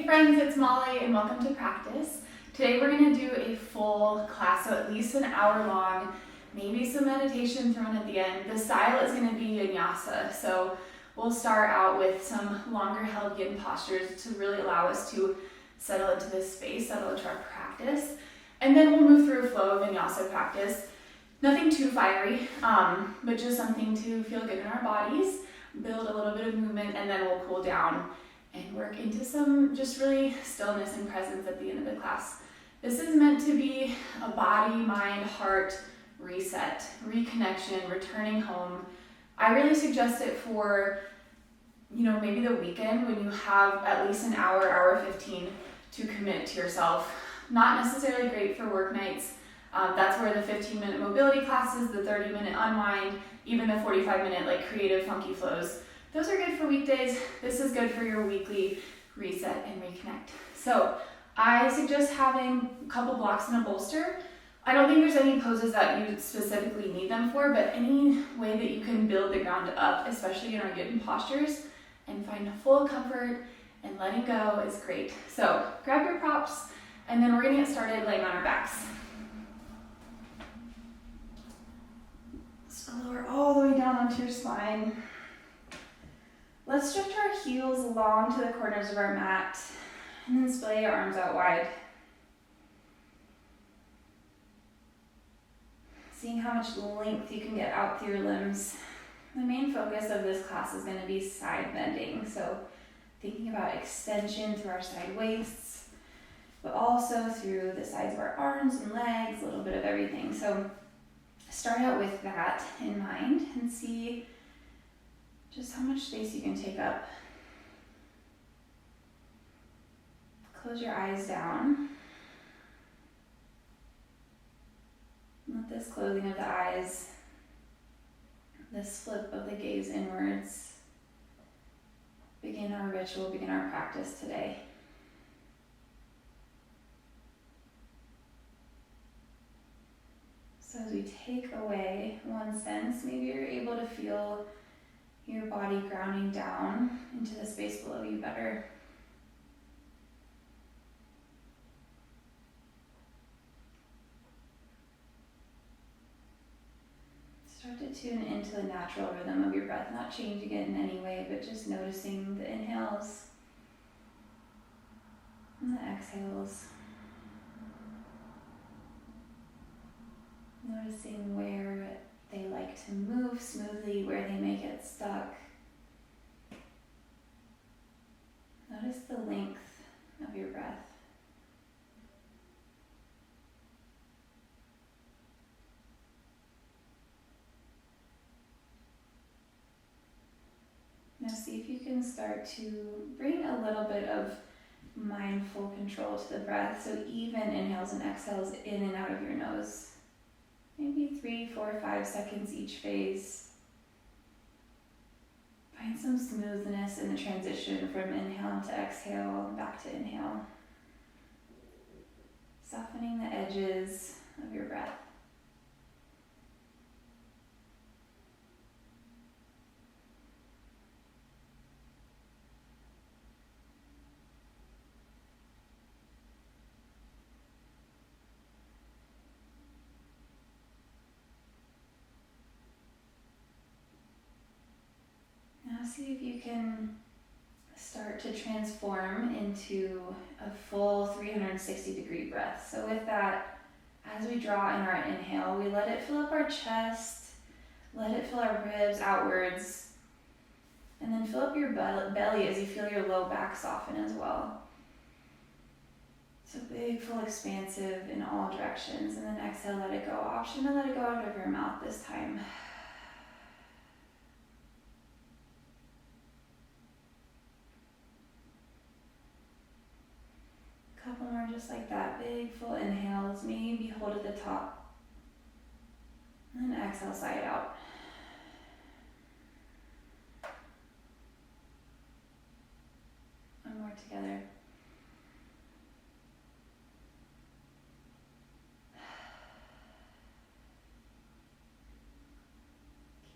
friends, it's Molly and welcome to practice. Today we're going to do a full class, so at least an hour long, maybe some meditation thrown at the end. The style is going to be vinyasa, so we'll start out with some longer held yin postures to really allow us to settle into this space, settle into our practice. And then we'll move through a flow of vinyasa practice. Nothing too fiery, but just something to feel good in our bodies, build a little bit of movement, and then we'll cool down and work into some just really stillness and presence at the end of the class. This is meant to be a body, mind, heart reset, reconnection, returning home. I really suggest it for, maybe the weekend when you have at least an hour 15 to commit to yourself. Not necessarily great for work nights. That's where the 15-minute mobility classes, the 30-minute unwind, even the 45-minute creative funky flows, those are good for weekdays. This is good for your weekly reset and reconnect. So I suggest having a couple blocks and a bolster. I don't think there's any poses that you specifically need them for, but any way that you can build the ground up, especially in our yin postures, and find full comfort and letting go is great. So grab your props, and then we're gonna get started laying on our backs. So lower all the way down onto your spine. Let's stretch our heels long to the corners of our mat, and then splay your arms out wide. Seeing how much length you can get out through your limbs. The main focus of this class is going to be side bending, so thinking about extension through our side waists, but also through the sides of our arms and legs, a little bit of everything. So start out with that in mind and see just how much space you can take up. Close your eyes down. Let this closing of the eyes, this flip of the gaze inwards, begin our ritual, begin our practice today. So as we take away one sense, maybe you're able to feel your body grounding down into the space below you better. Start to tune into the natural rhythm of your breath, not changing it in any way, but just noticing the inhales and the exhales. Noticing where they like to move smoothly, where they may get stuck. Notice the length of your breath. Now see if you can start to bring a little bit of mindful control to the breath. So even inhales and exhales in and out of your nose. Maybe 3, 4, 5 seconds each phase. Find some smoothness in the transition from inhale to exhale and back to inhale. Softening the edges of your breath. Now see if you can start to transform into a full 360-degree breath. So with that, as we draw in our inhale, we let it fill up our chest, let it fill our ribs outwards, and then fill up your belly as you feel your low back soften as well. So big, full, expansive in all directions, and then exhale, let it go. Option to let it go out of your mouth this time. Couple more just like that, big full inhales, maybe hold at the top, and then exhale, sigh it out. One more together.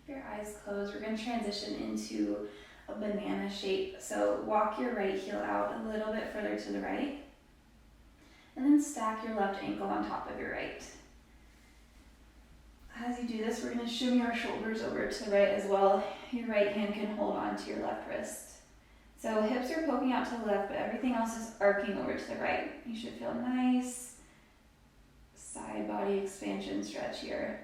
Keep your eyes closed. We're going to transition into a banana shape. So walk your right heel out a little bit further shoulder to the right. And then stack your left ankle on top of your right. As you do this, we're going to shimmy our shoulders over to the right as well. Your right hand can hold on to your left wrist. So hips are poking out to the left, but everything else is arcing over to the right. You should feel nice side body expansion stretch here.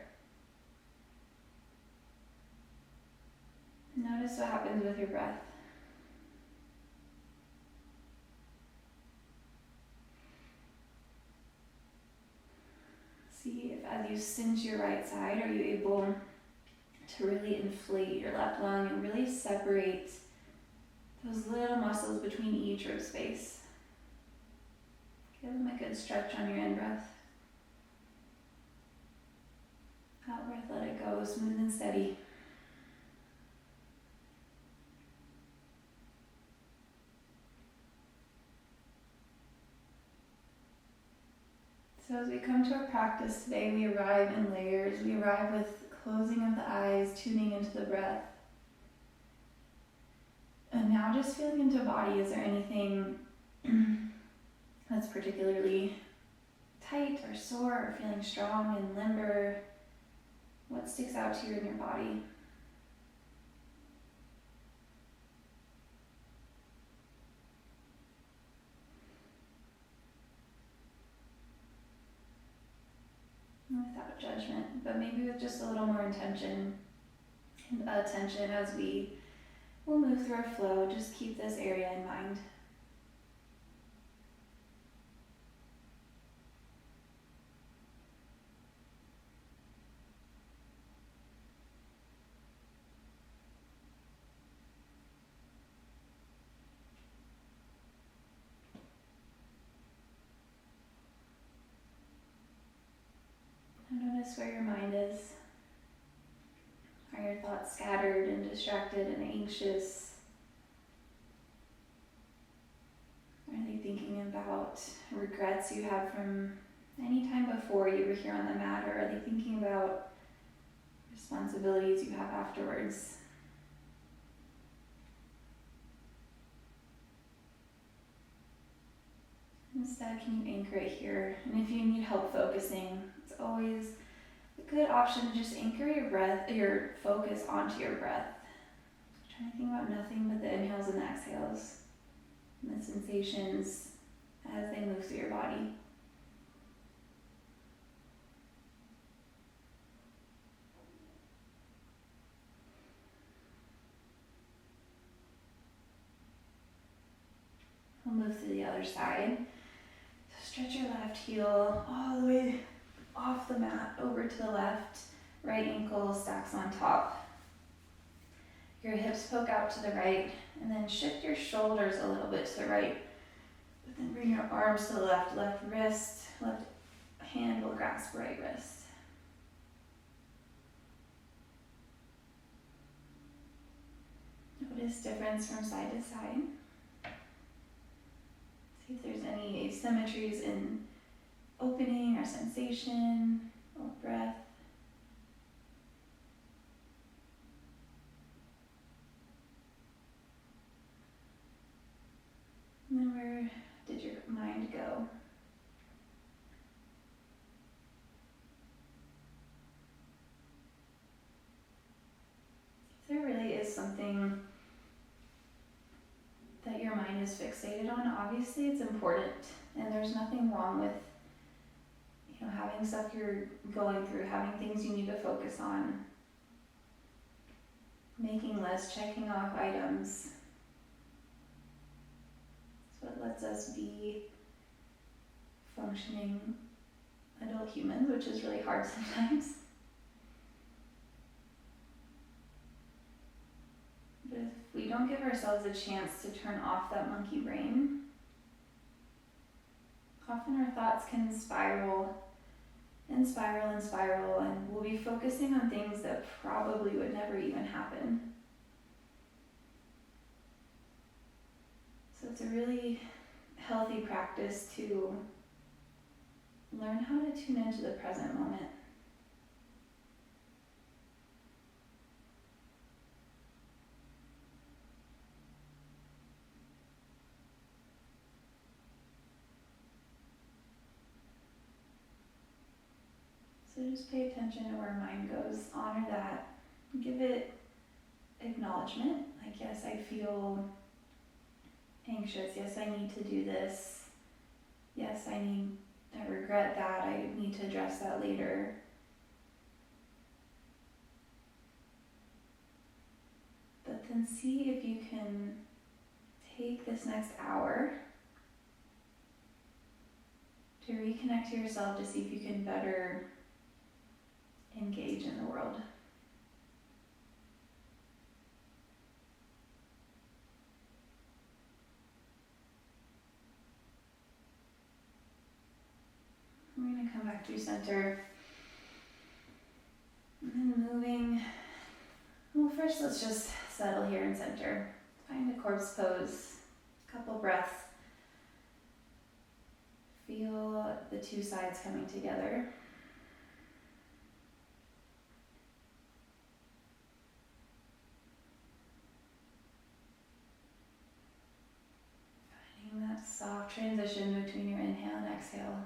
Notice what happens with your breath. See if as you cinch your right side, are you able to really inflate your left lung and really separate those little muscles between each rib space. Give them a good stretch on your in-breath. Out-breath, let it go, smooth and steady. So as we come to our practice today, we arrive in layers. We arrive with closing of the eyes, tuning into the breath. And now just feeling into body, is there anything that's particularly tight or sore or feeling strong and limber? What sticks out to you in your body? Without judgment, but maybe with just a little more intention and attention as we'll move through our flow. Just keep this area in mind. Notice where your mind is. Are your thoughts scattered and distracted and anxious? Are they thinking about regrets you have from any time before you were here on the mat, or are they thinking about responsibilities you have afterwards? Instead, can you anchor it here? And if you need help focusing, it's always a good option to just anchor your breath, your focus onto your breath. Trying to think about nothing but the inhales and the exhales, and the sensations as they move through your body. We'll move to the other side. So stretch your left heel all the way off the mat over to the left. Right ankle stacks on top. Your hips poke out to the right, and then shift your shoulders a little bit to the right. But then bring your arms to the left. Left wrist, left hand will grasp right wrist. Notice difference from side to side. See if there's any asymmetries in opening or sensation or breath. And then where did your mind go? If there really is something that your mind is fixated on, obviously it's important, and there's nothing wrong with having stuff you're going through, having things you need to focus on, making lists, checking off items. It's what lets us be functioning adult humans, which is really hard sometimes. But if we don't give ourselves a chance to turn off that monkey brain, often our thoughts can spiral, and we'll be focusing on things that probably would never even happen. So it's a really healthy practice to learn how to tune into the present moment. just pay attention to where mind goes, honor that, give it acknowledgement, like yes, I feel anxious, yes, I need to do this, yes, I regret that, I need to address that later. But then see if you can take this next hour to reconnect to yourself, to see if you can better engage in the world. We're going to come back through center. And then moving. Well, first let's just settle here in center. Find a corpse pose. Couple breaths. Feel the two sides coming together. Finding that soft transition between your inhale and exhale.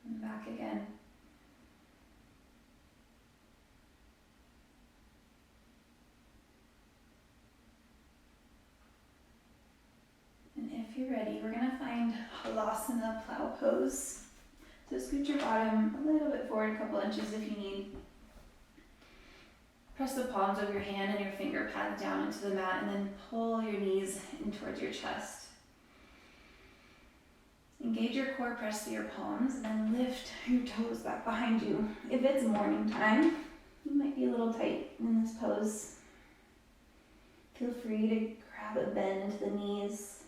And back again. And if you're ready, we're going to find Halasana plow pose. So scoot your bottom a little bit forward, a couple inches if you need. Press the palms of your hand and your finger pads down into the mat, and then pull your knees in towards your chest. Engage your core, press through your palms, and then lift your toes back behind you. If it's morning time, you might be a little tight in this pose. Feel free to grab a bend into the knees.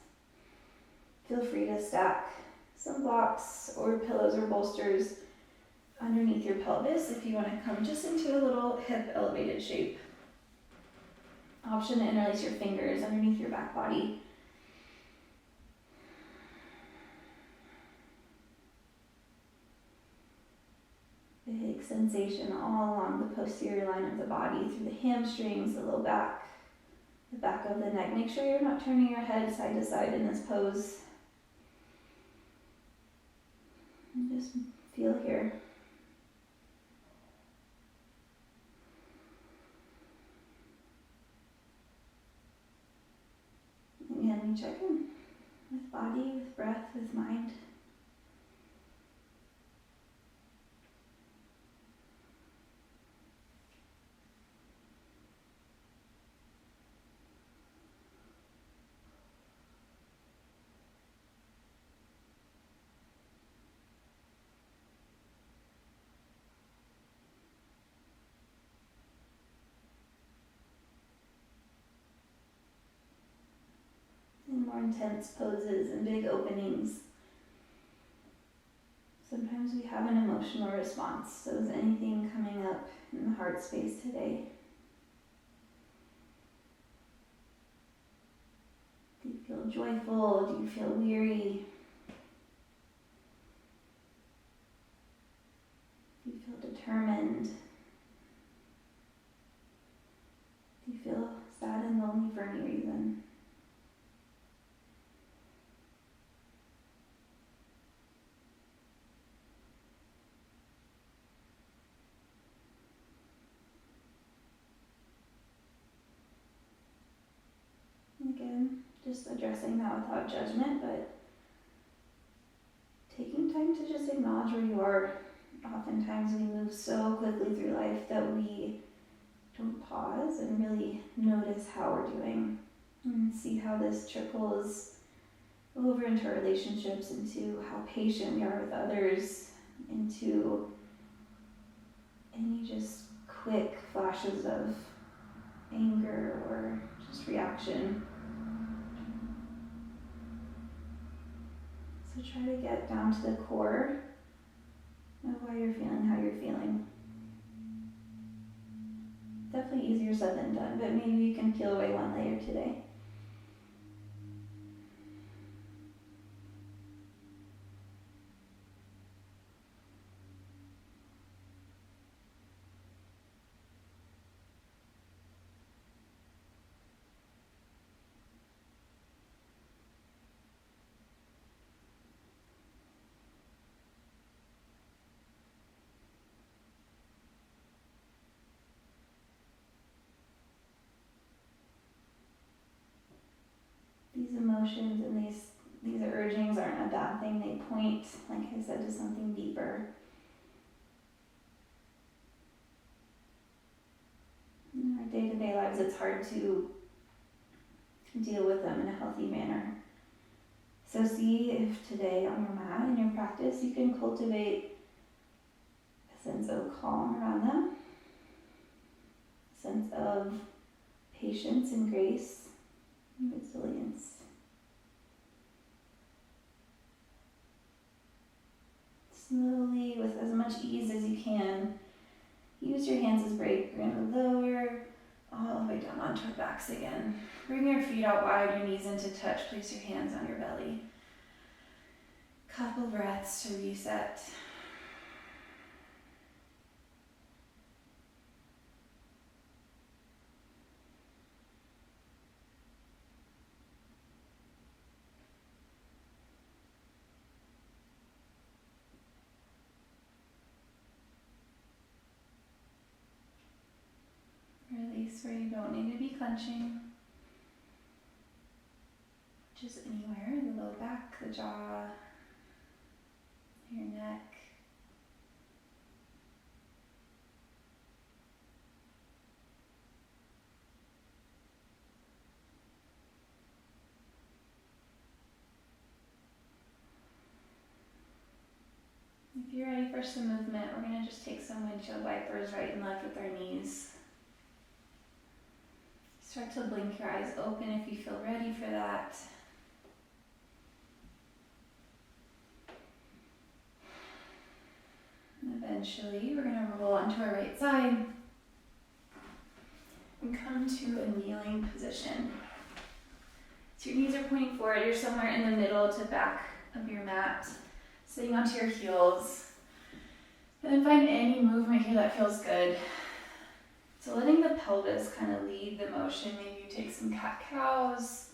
Feel free to stack some blocks or pillows or bolsters underneath your pelvis if you want to come just into a little hip elevated shape. Option to interlace your fingers underneath your back body. Big sensation all along the posterior line of the body, through the hamstrings, the low back, the back of the neck. Make sure you're not turning your head side to side in this pose. And just feel here. Again, we check in with body, with breath, with mind. More intense poses and big openings. Sometimes we have an emotional response. So is anything coming up in the heart space today? Do you feel joyful? Do you feel weary? Do you feel determined? Do you feel sad and lonely for any reason? Again, just addressing that without judgment, but taking time to just acknowledge where you are. Oftentimes we move so quickly through life that we don't pause and really notice how we're doing and see how this trickles over into our relationships, into how patient we are with others, into any just quick flashes of anger or just reaction. So try to get down to the core of why you're feeling how you're feeling. Definitely easier said than done, but maybe you can peel away one layer today. motions, and these urgings aren't a bad thing. They point, like I said, to something deeper. In our day-to-day lives, it's hard to deal with them in a healthy manner. So see if today on your mat, in your practice, you can cultivate a sense of calm around them, a sense of patience and grace and resilience. Slowly, with as much ease as you can, use your hands as brake. You're going to lower all the way down onto our backs again. Bring your feet out wide, your knees into touch. Place your hands on your belly. Couple breaths to reset. Release where you don't need to be clenching. Just anywhere, the low back, the jaw, your neck. If you're ready for some movement, we're going to just take some windshield wipers right and left with our knees. Start to blink your eyes open if you feel ready for that. And eventually, we're going to roll onto our right side and come to a kneeling position. So your knees are pointing forward. You're somewhere in the middle to back of your mat, sitting onto your heels. And then find any movement here that feels good. So letting the pelvis kind of lead the motion. Maybe you take some cat-cows.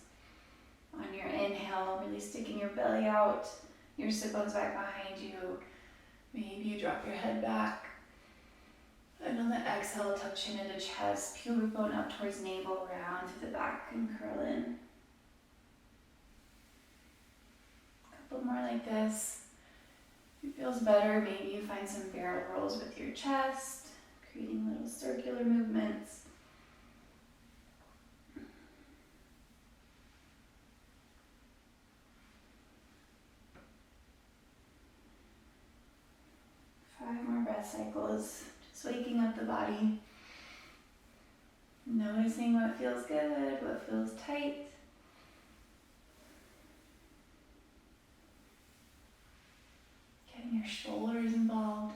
On your inhale, really sticking your belly out. Your sit bones back behind you. Maybe you drop your head back. And on the exhale, tuck chin into chest. Pubic bone up towards navel, round to the back and curl in. A couple more like this. If it feels better, maybe you find some barrel rolls with your chest, creating little circular movements. Five more breath cycles, just waking up the body. Noticing what feels good, what feels tight. Getting your shoulders involved,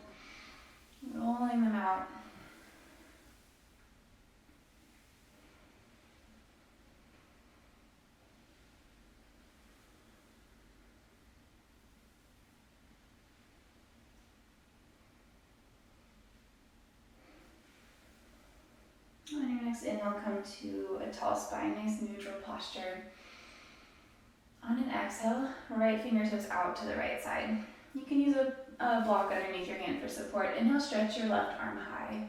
rolling them out. On your next inhale, come to a tall spine, nice neutral posture. On an exhale, right fingertips out to the right side. You can use a block underneath your hand for support. Inhale, stretch your left arm high.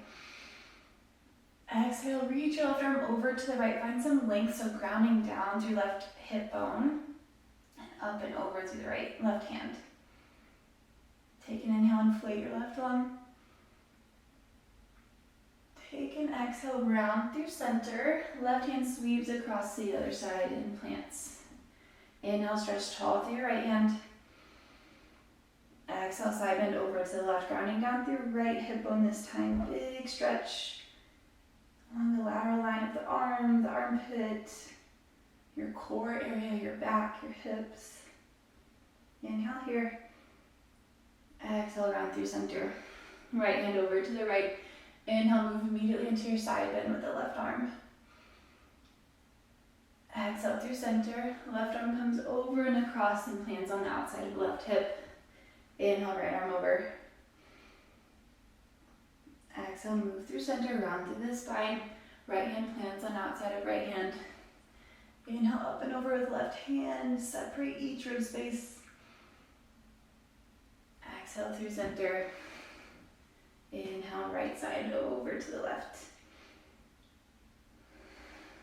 Exhale, reach your left arm over to the right. Find some length, so grounding down through left hip bone and up and over through the left hand. Take an inhale, inflate your left lung. Take an exhale, round through center. Left hand sweeps across to the other side and plants. Inhale, stretch tall through your right hand. Exhale, side bend over to the left, grounding down through right hip bone this time. Big stretch along the lateral line of the arm, the armpit, your core area, your back, your hips. Inhale here. Exhale, round through center. Right hand over to the right. Inhale, move immediately into your side bend with the left arm. Exhale through center. Left arm comes over and across and plants on the outside of the left hip. Inhale, right arm over. Exhale, move through center, round through the spine. Right hand plants on outside of right hand. Inhale, up and over with left hand. Separate each rib space. Exhale through center. Inhale, right side over to the left.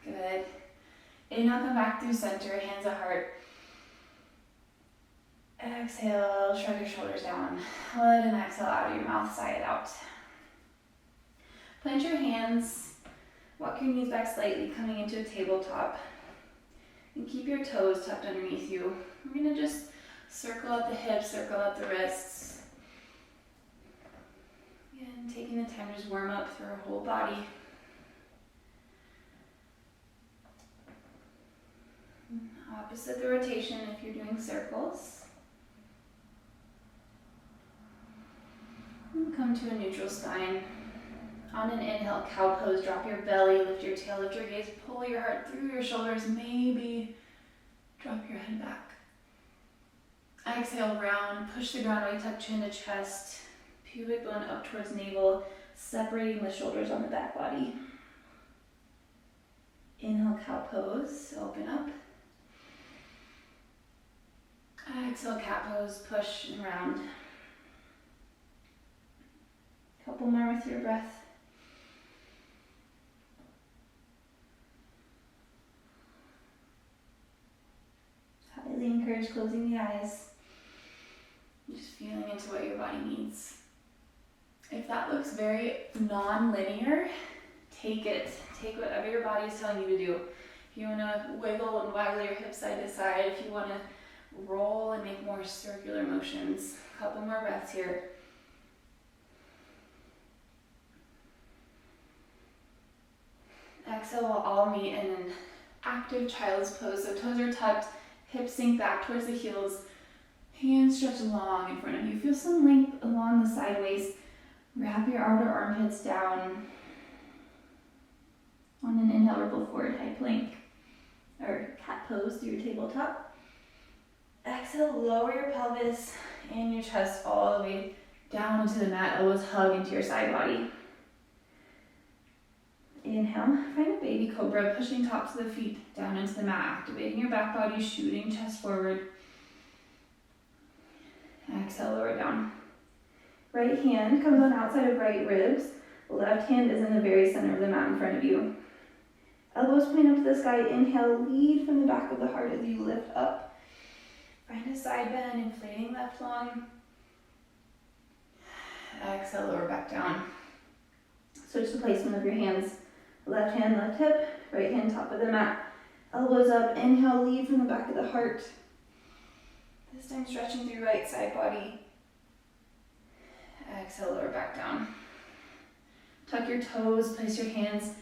Good. Inhale, come back through center, hands at heart. Exhale, shrug your shoulders down. Let an exhale out of your mouth, sigh it out. Plant your hands, walk your knees back slightly, coming into a tabletop. And keep your toes tucked underneath you. We're gonna just circle up the hips, circle up the wrists. And taking the time to just warm up through our whole body. Opposite the rotation if you're doing circles. And come to a neutral spine. On an inhale, cow pose, drop your belly, lift your tail, lift your gaze, pull your heart through your shoulders, maybe drop your head back. Exhale, round, push the ground away, tuck chin to chest, pubic bone up towards navel, separating the shoulders on the back body. Inhale, cow pose, open up. Exhale, cat pose, push and round. Couple more with your breath. Highly encourage closing the eyes. Just feeling into what your body needs. If that looks very non-linear, take it. Take whatever your body is telling you to do. If you want to wiggle and waggle your hips side to side, if you want to roll and make more circular motions. A couple more breaths here. Exhale, we'll all meet in an active child's pose. So toes are tucked, hips sink back towards the heels, hands stretch long in front of you. Feel some length along the side waist. Wrap your outer armpits down. On an inhale, ripple forward, high plank, or cat pose through your tabletop. Exhale, lower your pelvis and your chest all the way down into the mat. Elbows hug into your side body. Inhale, find a baby cobra, pushing tops of the feet down into the mat, activating your back body, shooting chest forward. Exhale, lower down. Right hand comes on outside of right ribs. Left hand is in the very center of the mat in front of you. Elbows point up to the sky. Inhale, lead from the back of the heart as you lift up. Find a side bend, inflating left lung. Exhale, lower back down. Switch the placement of your hands. Left hand, left hip, right hand, top of the mat. Elbows up, inhale, lead from the back of the heart. This time stretching through right side body. Exhale, lower back down. Tuck your toes, place your hands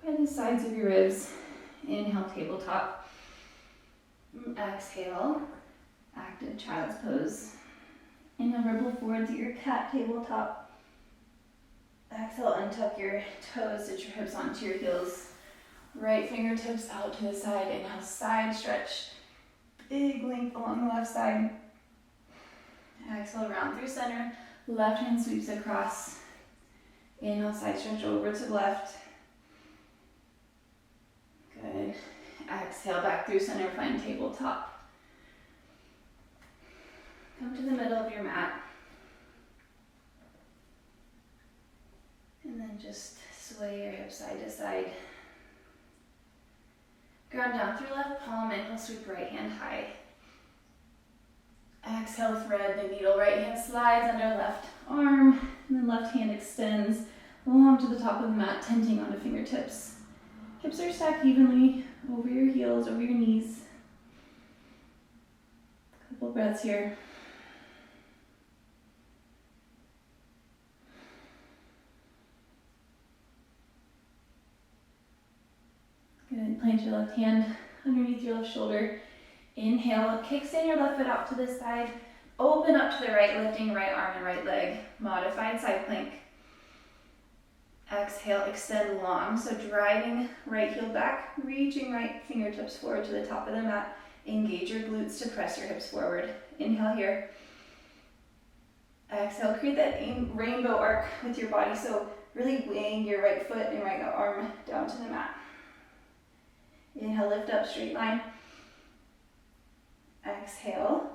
by the sides of your ribs. Inhale, tabletop. Exhale, active child's pose. Inhale, ripple forward to your cat tabletop. Exhale, untuck your toes, sit your hips onto your heels. Right fingertips out to the side. Inhale, side stretch. Big length along the left side. Exhale, round through center. Left hand sweeps across. Inhale, side stretch over to the left. Good. Exhale, back through center, find tabletop. Come to the middle of your mat. And then just sway your hips side to side. Ground down through left palm, ankle sweep right hand high. Exhale, thread the needle, right hand slides under left arm, and then left hand extends along to the top of the mat, tenting onto fingertips. Hips are stacked evenly over your heels, over your knees. Couple breaths here. Good. Plant your left hand underneath your left shoulder. Inhale, kickstand your left foot out to the side. Open up to the right, lifting right arm and right leg. Modified side plank. Exhale, extend long. So driving right heel back, reaching right fingertips forward to the top of the mat. Engage your glutes to press your hips forward. Inhale here. Exhale, create that rainbow arc with your body. So really weighing your right foot and right arm down to the mat. Inhale, lift up, straight line. Exhale,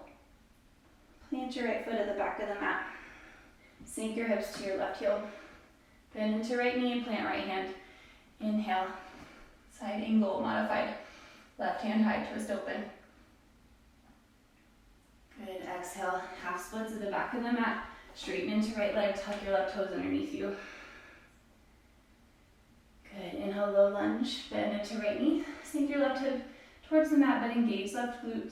plant your right foot at the back of the mat. Sink your hips to your left heel. Bend into right knee and plant right hand. Inhale, side angle, modified. Left hand high, twist open. Good, exhale, half splits at the back of the mat. Straighten into right leg, tuck your left toes underneath you. Good, inhale, low lunge, bend into right knee. Sink your left hip towards the mat, but engage left glute.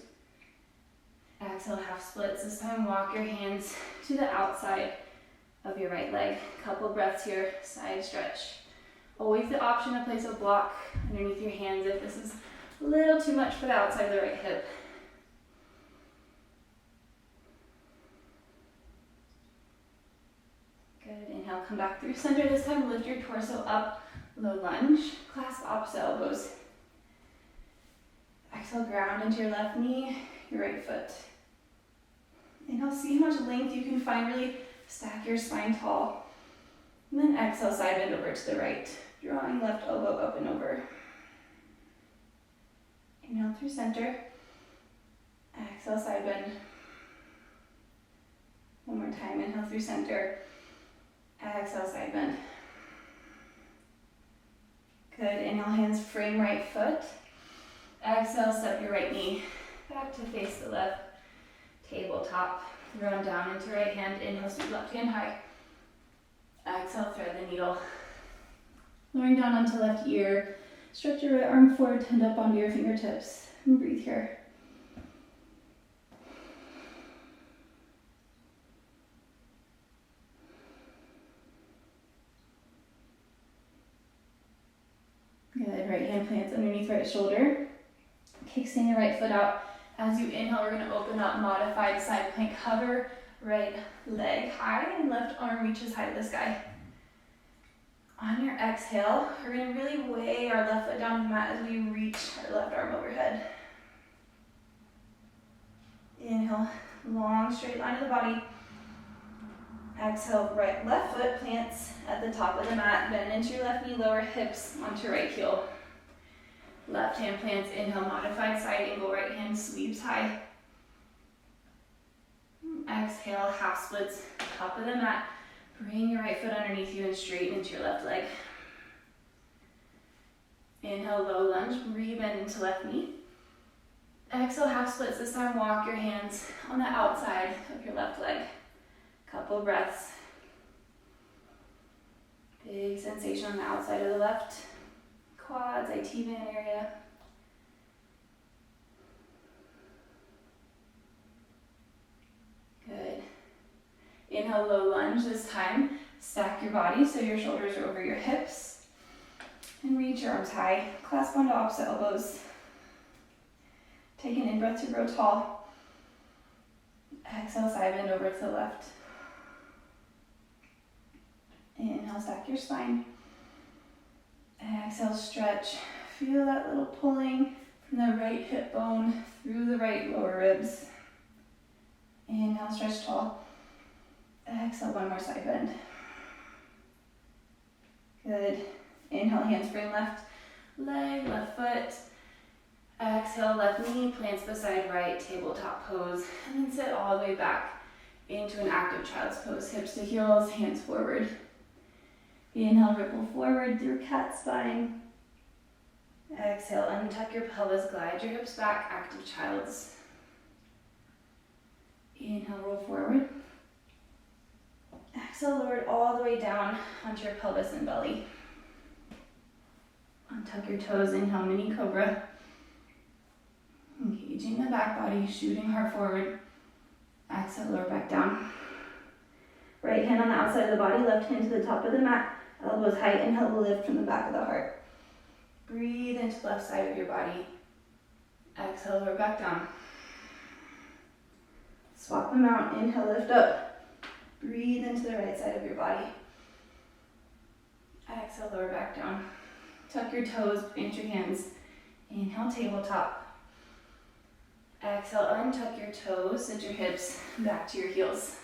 Exhale, half splits. This time walk your hands to the outside of your right leg. Couple breaths here, side stretch. Always the option to place a block underneath your hands if this is a little too much for the outside of the right hip. Good, inhale, come back through center. This time lift your torso up, low lunge, clasp opposite elbows. Exhale, ground into your left knee, your right foot. Inhale, see how much length you can find, really stack your spine tall. And then exhale, side bend over to the right, drawing left elbow up and over. Inhale through center. Exhale, side bend. One more time, inhale through center. Exhale, side bend. Good, inhale, hands frame right foot. Exhale, step your right knee back to face the left. Tabletop, round down into right hand, inhale, sweep left hand high. Exhale, thread the needle. Lowering down onto left ear, stretch your right arm forward, tend up onto your fingertips, and breathe here. Good, right hand plants underneath right shoulder. Kickstand your right foot out. As you inhale, we're going to open up, modified side plank. Hover right leg high and left arm reaches high to the sky. On your exhale, we're going to really weigh our left foot down the mat as we reach our left arm overhead. Inhale, long straight line of the body. Exhale, right left foot plants at the top of the mat. Bend into your left knee, lower hips onto your right heel. Left hand plants, inhale, modified side angle, right hand sweeps high. Exhale, half splits, top of the mat. Bring your right foot underneath you and straighten into your left leg. Inhale, low lunge, re-bend into left knee. Exhale, half splits. This time walk your hands on the outside of your left leg. Couple breaths. Big sensation on the outside of the left quads, IT band area. Good. Inhale, low lunge this time. Stack your body so your shoulders are over your hips. And reach your arms high. Clasp onto opposite elbows. Take an in-breath to grow tall. Exhale, side bend over to the left. Inhale, stack your spine. Exhale, stretch. Feel that little pulling from the right hip bone through the right lower ribs. Inhale, stretch tall. Exhale, one more side bend. Good. Inhale, hands frame left leg, left foot. Exhale, left knee plants beside right, tabletop pose. And then sit all the way back into an active child's pose. Hips to heels, hands forward. Inhale, ripple forward through cat spine. Exhale, untuck your pelvis, glide your hips back, active child's. Inhale, roll forward. Exhale, lower it all the way down onto your pelvis and belly. Untuck your toes, inhale, mini cobra. Engaging the back body, shooting heart forward. Exhale, lower back down. Right hand on the outside of the body, left hand to the top of the mat. Elbows height, inhale, lift from the back of the heart. Breathe into the left side of your body. Exhale, lower back down. Swap them out, inhale, lift up. Breathe into the right side of your body. Exhale, lower back down. Tuck your toes, plant your hands. Inhale, tabletop. Exhale, untuck your toes, sit your hips back to your heels.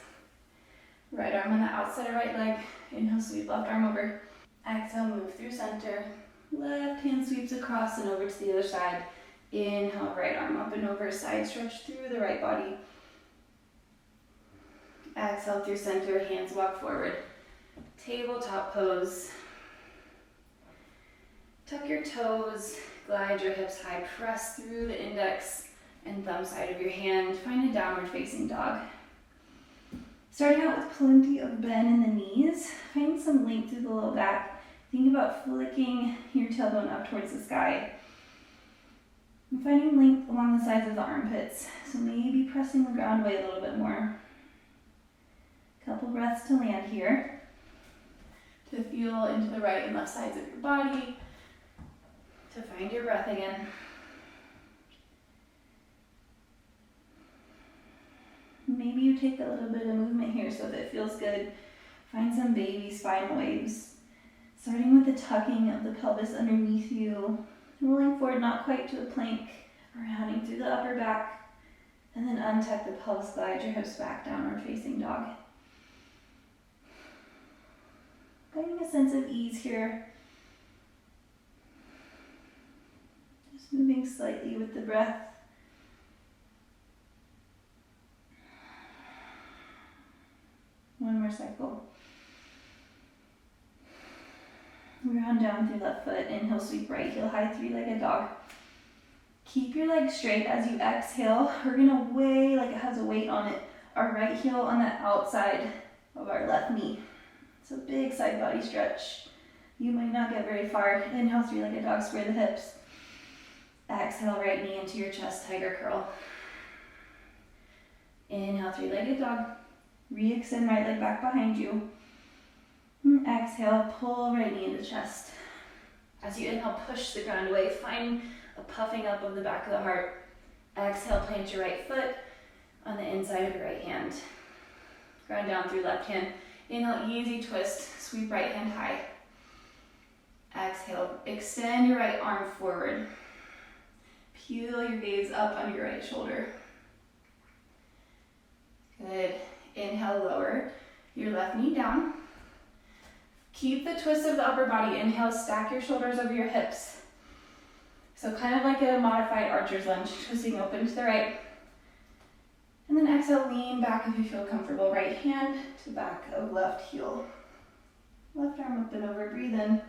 Right arm on the outside of right leg. Inhale, sweep left arm over. Exhale, move through center. Left hand sweeps across and over to the other side. Inhale, right arm up and over, side stretch through the right body. Exhale through center, hands walk forward. Tabletop pose. Tuck your toes, Glide your hips high, press through the index and thumb side of your hand. Find a downward facing dog. Starting out with plenty of bend in the knees. Find some length through the low back. Think about flicking your tailbone up towards the sky. And finding length along the sides of the armpits. So maybe pressing the ground away a little bit more. Couple breaths to land here. To feel into the right and left sides of your body. To find your breath again. Maybe you take a little bit of movement here, so if it feels good, find some baby spine waves. Starting with the tucking of the pelvis underneath you, rolling forward not quite to a plank, rounding through the upper back, and then untuck the pelvis, glide your hips back, downward facing dog. Finding a sense of ease here. Just moving slightly with the breath. One more cycle. Round down through left foot, inhale, sweep right heel high, three-legged dog. Keep your legs straight as you exhale. We're gonna weigh like it has a weight on it. Our right heel on the outside of our left knee. It's a big side body stretch. You might not get very far. Inhale, three-legged dog, square the hips. Exhale, right knee into your chest, tiger curl. Inhale, three-legged dog. Re-extend right leg back behind you. And exhale, pull right knee into chest. As you inhale, push the ground away. Find a puffing up of the back of the heart. Exhale, plant your right foot on the inside of your right hand. Ground down through left hand. Inhale, easy twist, sweep right hand high. Exhale, extend your right arm forward. Peel your gaze up on your right shoulder. Good. Inhale, lower your left knee down. Keep the twist of the upper body. Inhale, stack your shoulders over your hips. So kind of like a modified archer's lunge, twisting open to the right. And then exhale, lean back if you feel comfortable. Right hand to back of left heel. Left arm up and over, breathe in.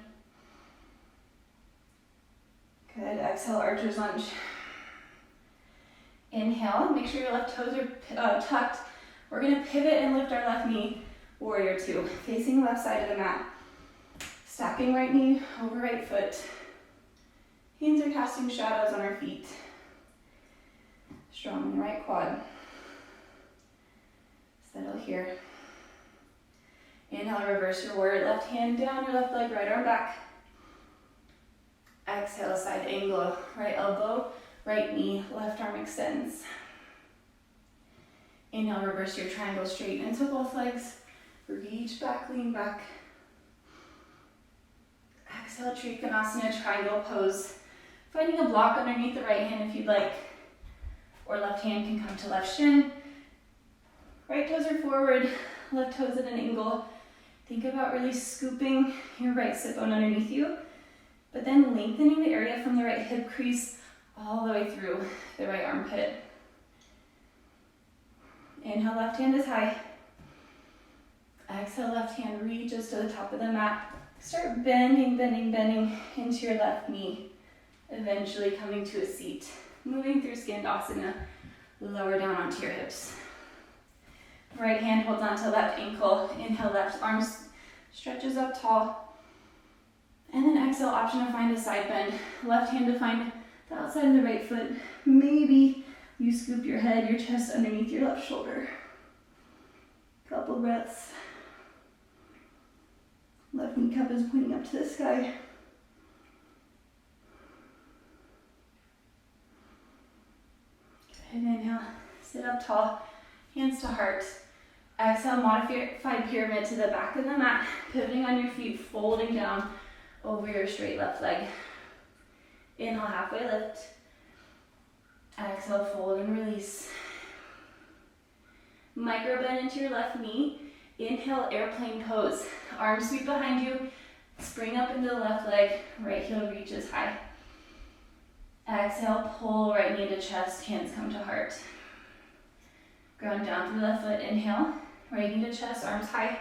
Good, exhale, archer's lunge. Inhale, make sure your left toes are tucked. We're gonna pivot and lift our left knee, warrior two, facing left side of the mat. Stacking right knee over right foot. Hands are casting shadows on our feet. Strong in the right quad. Settle here. Inhale, reverse your warrior, left hand down, your left leg, right arm back. Exhale, side angle, right elbow, right knee, left arm extends. Inhale, reverse your triangle, straighten into both legs. Reach back, lean back. Exhale, Trikonasana, triangle pose. Finding a block underneath the right hand if you'd like. Or left hand can come to left shin. Right toes are forward, left toes at an angle. Think about really scooping your right sit bone underneath you, but then lengthening the area from the right hip crease all the way through the right armpit. Inhale, left hand is high. Exhale, left hand reaches to the top of the mat. Start bending, bending, bending into your left knee, eventually coming to a seat. Moving through Skandasana, lower down onto your hips. Right hand holds onto left ankle. Inhale, left arm stretches up tall. And then exhale, option to find a side bend. Left hand to find the outside of the right foot. Maybe you scoop your head, your chest underneath your left shoulder. Couple breaths. Left knee cup is pointing up to the sky. Good, inhale, sit up tall, hands to heart. Exhale, modified pyramid to the back of the mat, pivoting on your feet, folding down over your straight left leg. Inhale, halfway lift. Exhale, fold and release. Micro bend into your left knee. Inhale, airplane pose. Arms sweep behind you. Spring up into the left leg. Right heel reaches high. Exhale, pull right knee to chest. Hands come to heart. Ground down through left foot. Inhale, right knee to chest. Arms high.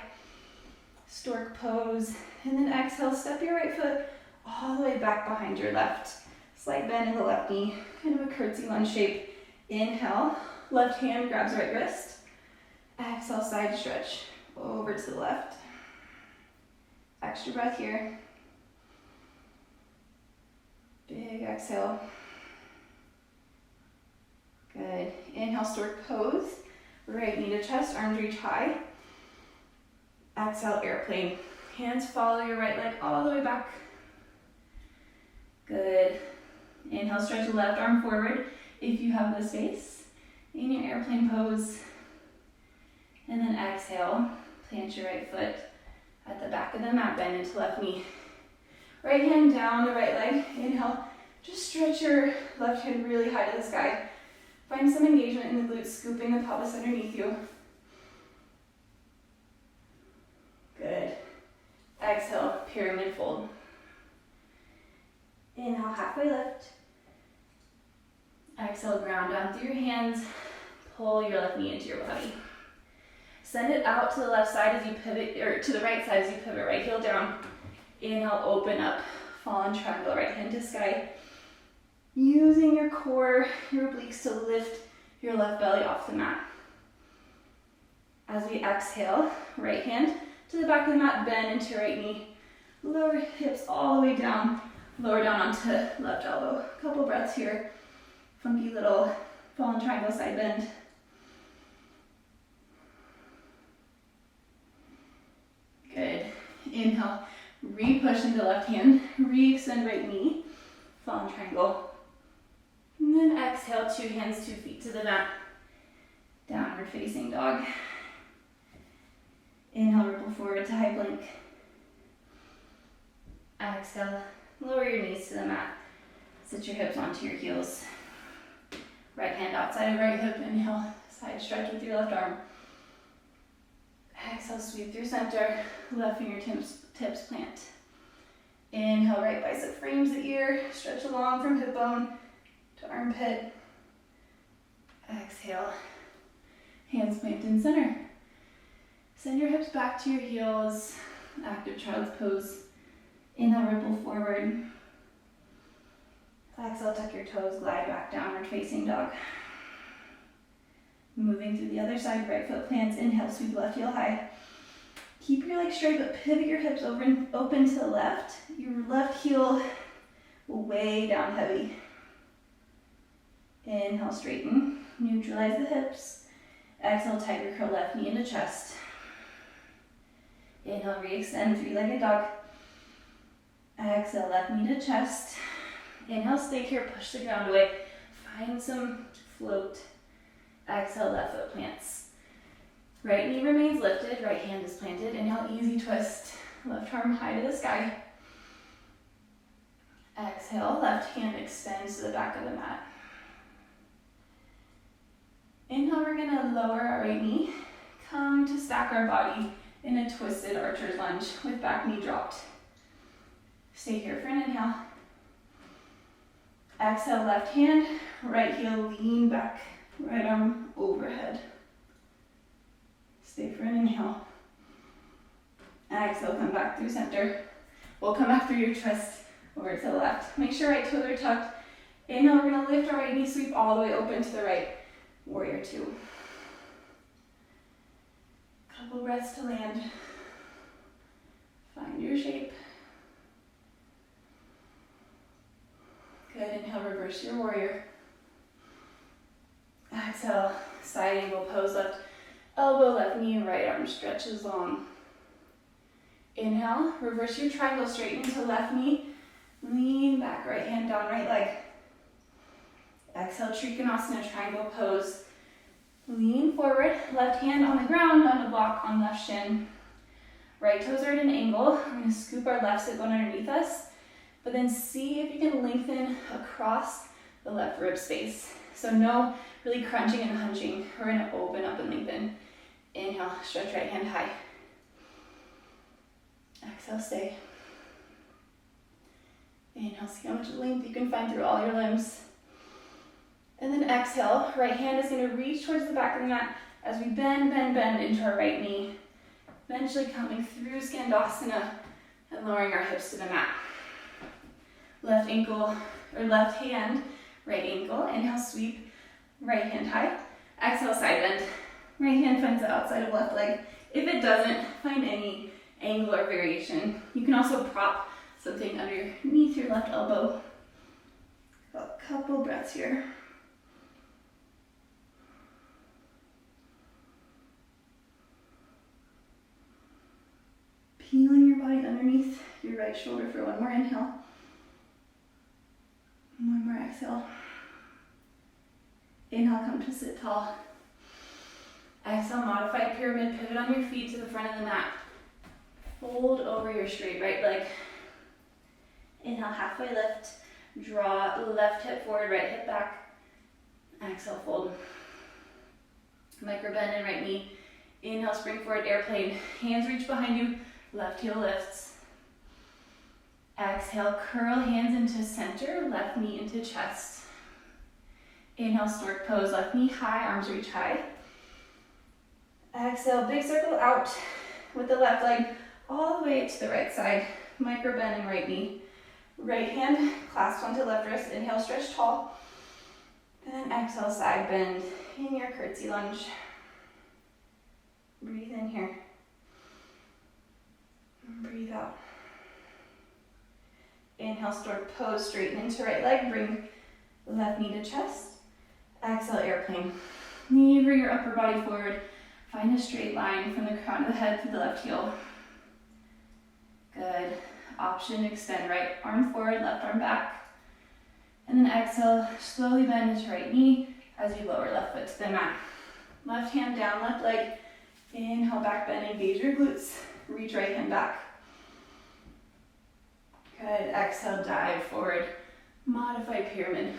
Stork pose. And then exhale, step your right foot all the way back behind your left. Slight bend in the left knee, kind of a curtsy lunge shape. Inhale, left hand grabs right wrist. Exhale, side stretch over to the left. Extra breath here. Big exhale. Good. Inhale, stork pose. Right knee to chest, arms reach high. Exhale, airplane. Hands follow your right leg all the way back. Good. Inhale, stretch the left arm forward if you have the space in your airplane pose. And then exhale, plant your right foot at the back of the mat, bend into left knee. Right hand down the right leg. Inhale, just stretch your left hand really high to the sky. Find some engagement in the glutes, scooping the pelvis underneath you. Good. Exhale, pyramid fold. Inhale, halfway lift. Exhale, ground down through your hands. Pull your left knee into your body. Send it out to the left side as you pivot, or to the right side as you pivot, right heel down. Inhale, open up, fallen triangle, right hand to sky. Using your core, your obliques to lift your left belly off the mat. As we exhale, right hand to the back of the mat, bend into right knee. Lower hips all the way down, lower down onto left elbow. Couple breaths here. Funky little fallen triangle side bend. Good. Inhale, re-push into left hand, re-extend right knee, fallen triangle. And then exhale, 2 hands, 2 feet to the mat. Downward facing dog. Inhale, ripple forward to high plank. Exhale, lower your knees to the mat. Sit your hips onto your heels. Right hand outside of right hip. Inhale, side stretch with your left arm. Exhale, sweep through center. Left fingertips plant. Inhale, right bicep frames the ear. Stretch along from hip bone to armpit. Exhale, hands plant in center. Send your hips back to your heels. Active child's pose. Inhale, ripple forward. Exhale, tuck your toes, glide back, downward facing dog. Moving through the other side, right foot plants. Inhale, sweep left heel high. Keep your legs straight, but pivot your hips open to the left. Your left heel will weigh down heavy. Inhale, straighten. Neutralize the hips. Exhale, tiger curl left knee into chest. Inhale, re-extend, 3-legged dog. Exhale, left knee to chest. Inhale, stay here, push the ground away. Find some float. Exhale, left foot plants. Right knee remains lifted, right hand is planted. Inhale, easy twist. Left arm high to the sky. Exhale, left hand extends to the back of the mat. Inhale, we're gonna lower our right knee. Come to stack our body in a twisted archer's lunge with back knee dropped. Stay here for an inhale. Exhale, left hand, right heel, lean back, right arm overhead. Stay for an inhale. Exhale, come back through center. We'll come back through your twist over to the left. Make sure right toes are tucked. Inhale, we're gonna lift our right knee, sweep all the way open to the right. Warrior 2. Couple breaths to land. Find your shape. Good, inhale, reverse your warrior. Exhale, side angle pose, left elbow, left knee, right arm stretches long. Inhale, reverse your triangle, straighten into left knee, lean back, right hand down, right leg. Exhale, Trikonasana, triangle pose. Lean forward, left hand on the ground, on the block, on left shin. Right toes are at an angle. We're gonna scoop our left sit bone underneath us, but then see if you can lengthen across the left rib space. So no really crunching and hunching. We're gonna open up and lengthen. Inhale, stretch right hand high. Exhale, stay. Inhale, see how much length you can find through all your limbs. And then exhale, right hand is gonna reach towards the back of the mat as we bend into our right knee. Eventually coming through Skandasana and lowering our hips to the mat. Left ankle, or left hand, right ankle. Inhale, sweep, right hand high. Exhale, side bend. Right hand finds the outside of left leg. If it doesn't, find any angle or variation. You can also prop something underneath your left elbow. A couple breaths here. Peeling your body underneath your right shoulder for one more inhale. One more exhale. Inhale, come to sit tall. Exhale, modified pyramid, pivot on your feet to the front of the mat. Fold over your straight right leg. Inhale, halfway lift. Draw left hip forward, right hip back. Exhale, fold. Micro bend in right knee. Inhale, spring forward, airplane. Hands reach behind you. Left heel lifts. Exhale, curl hands into center, left knee into chest. Inhale, snort pose, left knee high, arms reach high. Exhale, big circle out with the left leg all the way to the right side. Micro bend in right knee. Right hand clasped onto left wrist. Inhale, stretch tall. And then exhale, side bend in your curtsy lunge. Breathe in here. Breathe out. Inhale, stork pose, straighten into right leg, bring left knee to chest. Exhale, airplane. Lever your upper body forward. Find a straight line from the crown of the head to the left heel. Good. Option, extend right arm forward, left arm back. And then exhale, slowly bend into right knee as you lower left foot to the mat. Left hand down, left leg. Inhale, back bend, engage your glutes. Reach right hand back. Good. Exhale, dive forward. Modified pyramid.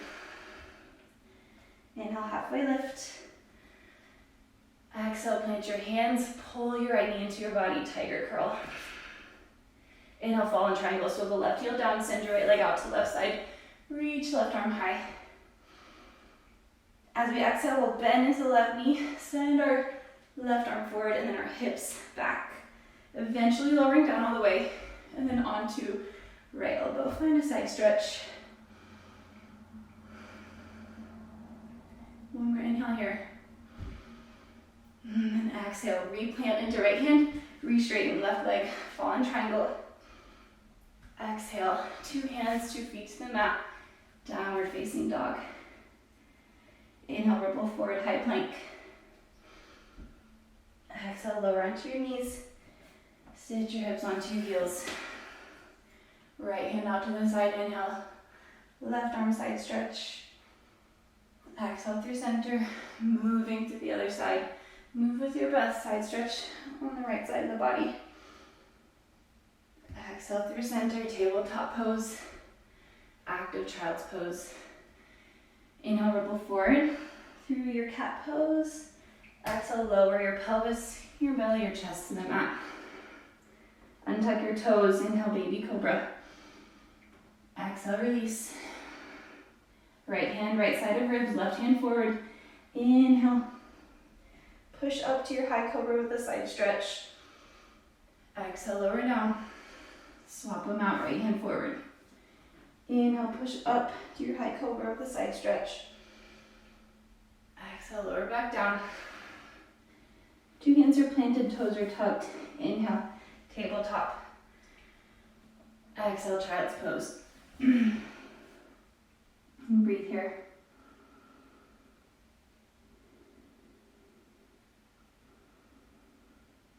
Inhale, halfway lift. Exhale, plant your hands. Pull your right knee into your body. Tiger curl. Inhale, fall in triangle. So the left heel down, send your right leg out to the left side. Reach left arm high. As we exhale, we'll bend into the left knee. Send our left arm forward and then our hips back. Eventually lowering down all the way. And then onto right elbow. Find a side stretch. One more inhale here. And then exhale, replant into right hand. Re-straighten left leg, fall in triangle. Exhale, 2 hands, 2 feet to the mat. Downward facing dog. Inhale, ripple forward, high plank. Exhale, lower onto your knees. Stitch your hips onto your heels. Right hand out to the side, inhale. Left arm side stretch. Exhale through center, moving to the other side. Move with your breath, side stretch on the right side of the body. Exhale through center, tabletop pose. Active child's pose. Inhale, ripple forward through your cat pose. Exhale, lower your pelvis, your belly, your chest to the mat. Untuck your toes, inhale, baby cobra. Exhale, release. Right hand, right side of ribs, left hand forward. Inhale. Push up to your high cobra with a side stretch. Exhale, lower down. Swap them out, right hand forward. Inhale, push up to your high cobra with a side stretch. Exhale, lower back down. 2 hands are planted, toes are tucked. Inhale, tabletop. Exhale, child's pose. And breathe here.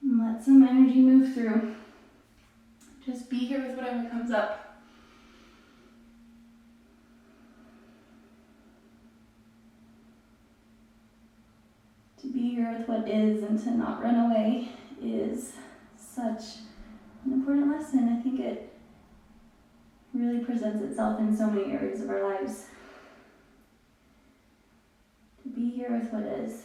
And let some energy move through. Just be here with whatever comes up. To be here with what is and to not run away is such an important lesson. I think it really presents itself in so many areas of our lives. To be here with what is.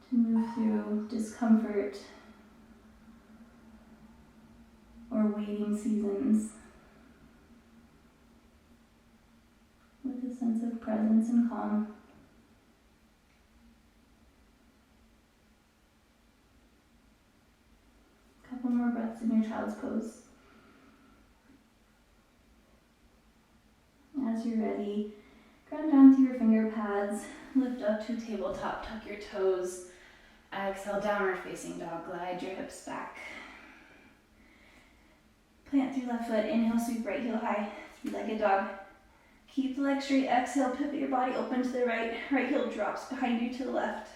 To move through discomfort or waiting seasons with a sense of presence and calm. Couple more breaths in your child's pose. you're ready, ground down through your finger pads, lift up to tabletop, tuck your toes, exhale, downward facing dog, glide your hips back. Plant through left foot, inhale, sweep right heel high, three-legged dog. Keep the legs straight, exhale, pivot your body open to the right, right heel drops behind you to the left.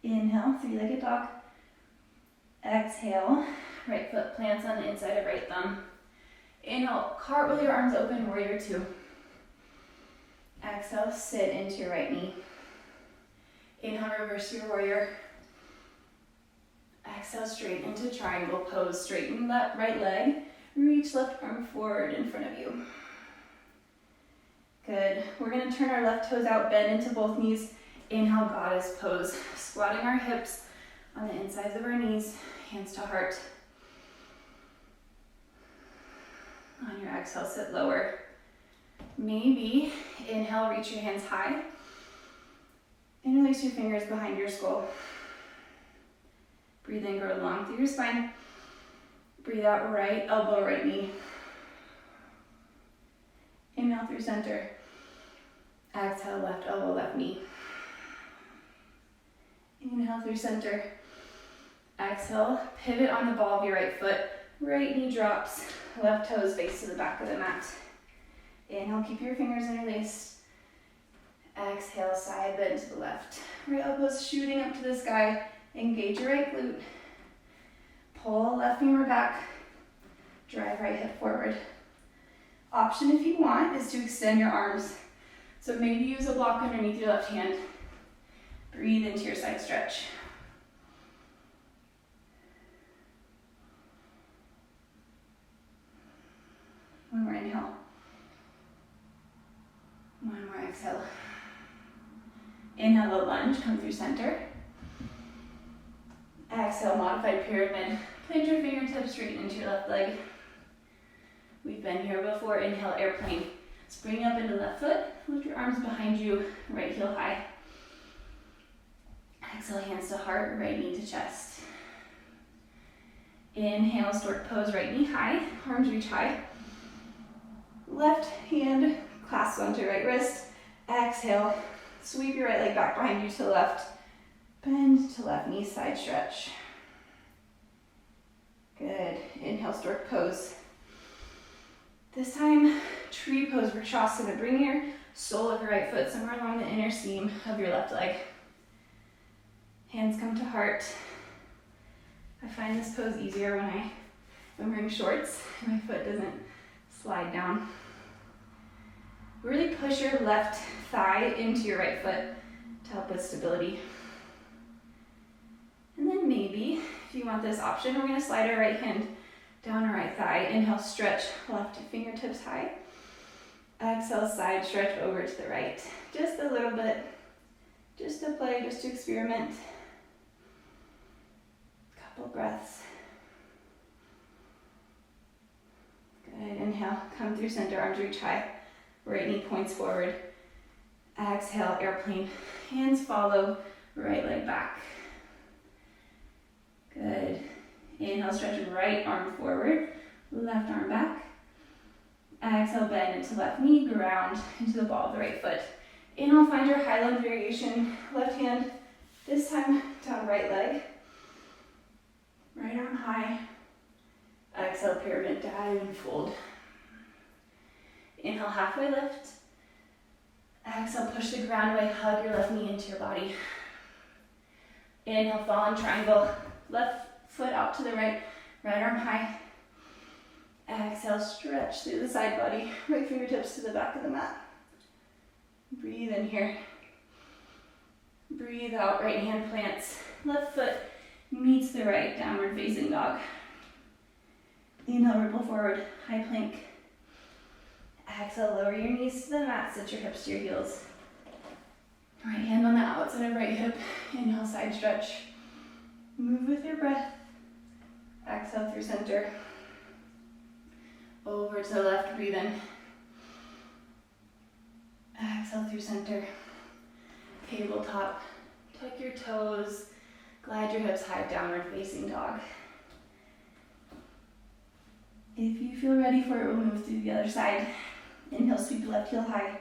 Inhale, three-legged dog. Exhale, right foot plants on the inside of right thumb. Inhale, cartwheel your arms open, warrior two. Exhale, sit into your right knee. Inhale, reverse your warrior. Exhale, straight into triangle pose. Straighten that right leg. Reach left arm forward in front of you. Good. We're going to turn our left toes out, bend into both knees. Inhale, goddess pose. Squatting our hips on the insides of our knees, hands to heart. On your exhale, sit lower. Maybe inhale, reach your hands high. Interlace your fingers behind your skull. Breathe in, grow long through your spine. Breathe out, right elbow, right knee. Inhale through center. Exhale, left elbow, left knee. Inhale through center. Exhale, pivot on the ball of your right foot. Right knee drops, left toes face to the back of the mat. Inhale, keep your fingers interlaced. Exhale, side bend to the left. Right elbows shooting up to the sky. Engage your right glute. Pull left femur back. Drive right hip forward. Option if you want is to extend your arms. So maybe use a block underneath your left hand. Breathe into your side stretch. One more inhale. One more exhale. Inhale, the lunge, come through center. Exhale, modified pyramid. Plant your fingertips straight into your left leg. We've been here before. Inhale, airplane. Spring up into left foot. Lift your arms behind you, right heel high. Exhale, hands to heart, right knee to chest. Inhale, stork pose, right knee high, arms reach high. Left hand clasps onto right wrist. Exhale, sweep your right leg back behind you to the left. Bend to left knee, side stretch. Good. Inhale, stork pose. This time, tree pose, Vrksasana. Bring your sole of your right foot somewhere along the inner seam of your left leg. Hands come to heart. I find this pose easier when I'm wearing shorts and my foot doesn't slide down. Really push your left thigh into your right foot to help with stability. And then maybe, if you want this option, we're going to slide our right hand down our right thigh. Inhale, stretch left fingertips high. Exhale, side stretch over to the right. Just a little bit, just to play, just to experiment. Couple breaths. Good. Inhale, come through center, arms reach high. Right knee points forward. Exhale, airplane. Hands follow, right leg back. Good. Inhale, stretch right arm forward, left arm back. Exhale, bend into left knee, ground into the ball of the right foot. Inhale, find your high lunge variation. Left hand, this time down right leg. Right arm high. Exhale, pyramid dive and fold. Inhale, halfway lift. Exhale, push the ground away, hug your left knee into your body. Inhale, fall in triangle. Left foot out to the right, right arm high. Exhale, stretch through the side body, right fingertips to the back of the mat. Breathe in here. Breathe out, right hand plants. Left foot meets the right, downward facing dog. Inhale, ripple forward, high plank. Exhale, lower your knees to the mat, sit your hips to your heels. Right hand on the outside of right hip. Inhale, side stretch. Move with your breath. Exhale through center. Over to the left, breathe in. Exhale through center. Tabletop. Tuck your toes. Glide your hips high, downward facing dog. If you feel ready for it, we'll move to the other side. Inhale, sweep left heel high.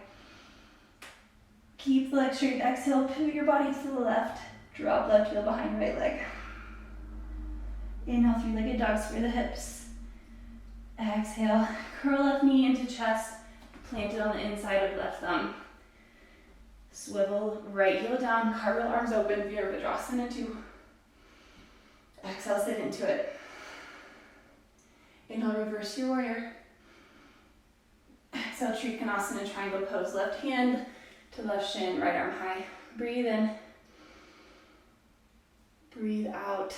Keep the leg straight. Exhale, pivot your body to the left. Drop left heel behind right leg. Inhale, three-legged dog, square the hips. Exhale, curl left knee into chest, plant it on the inside of left thumb. Swivel right heel down, cartwheel arms open, Virabhadrasana 2. Exhale, sit into it. Inhale, reverse your warrior. Exhale, Trikonasana, triangle pose, left hand to left shin, right arm high. Breathe in. Breathe out.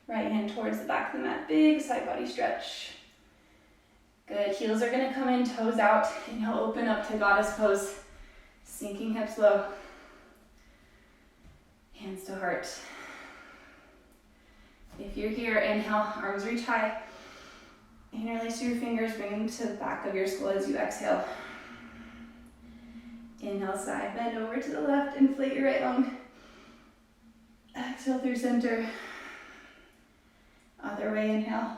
Right hand towards the back of the mat, big side body stretch. Good, heels are gonna come in, toes out. Inhale, open up to goddess pose. Sinking hips low. Hands to heart. If you're here, inhale, arms reach high. Interlace your fingers, bring them to the back of your skull as you exhale. Inhale, side bend over to the left, inflate your right lung. Exhale through center. Other way, inhale.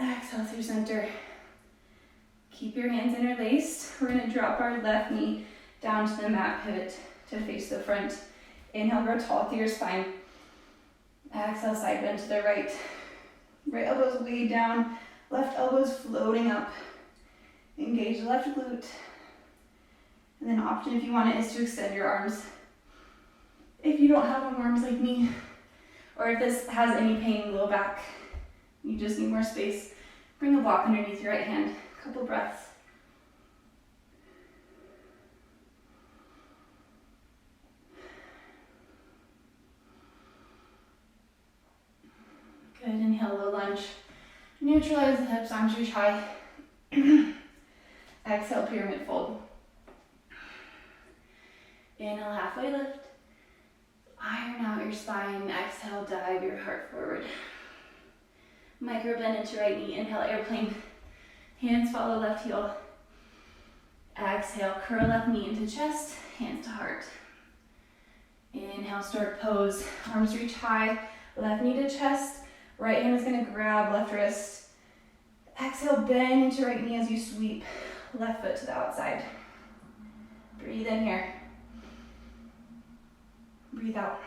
Exhale through center. Keep your hands interlaced. We're going to drop our left knee down to the mat, pivot to face the front. Inhale, grow tall through your spine. Exhale, side bend to the right. Right elbow's way down, left elbow's floating up. Engage the left glute. And then option, if you want it, is to extend your arms. If you don't have long arms like me, or if this has any pain in the low back, you just need more space, bring a block underneath your right hand. Couple breaths. Good, inhale, low lunge. Neutralize the hips, arms reach high. Exhale, pyramid fold. Inhale, halfway lift. Iron out your spine. Exhale, dive your heart forward. Micro bend into right knee. Inhale, airplane. Hands follow left heel. Exhale, curl left knee into chest, hands to heart. Inhale, stork pose. Arms reach high, left knee to chest. Right hand is going to grab left wrist. Exhale, bend into right knee as you sweep left foot to the outside. Breathe in here. Breathe out.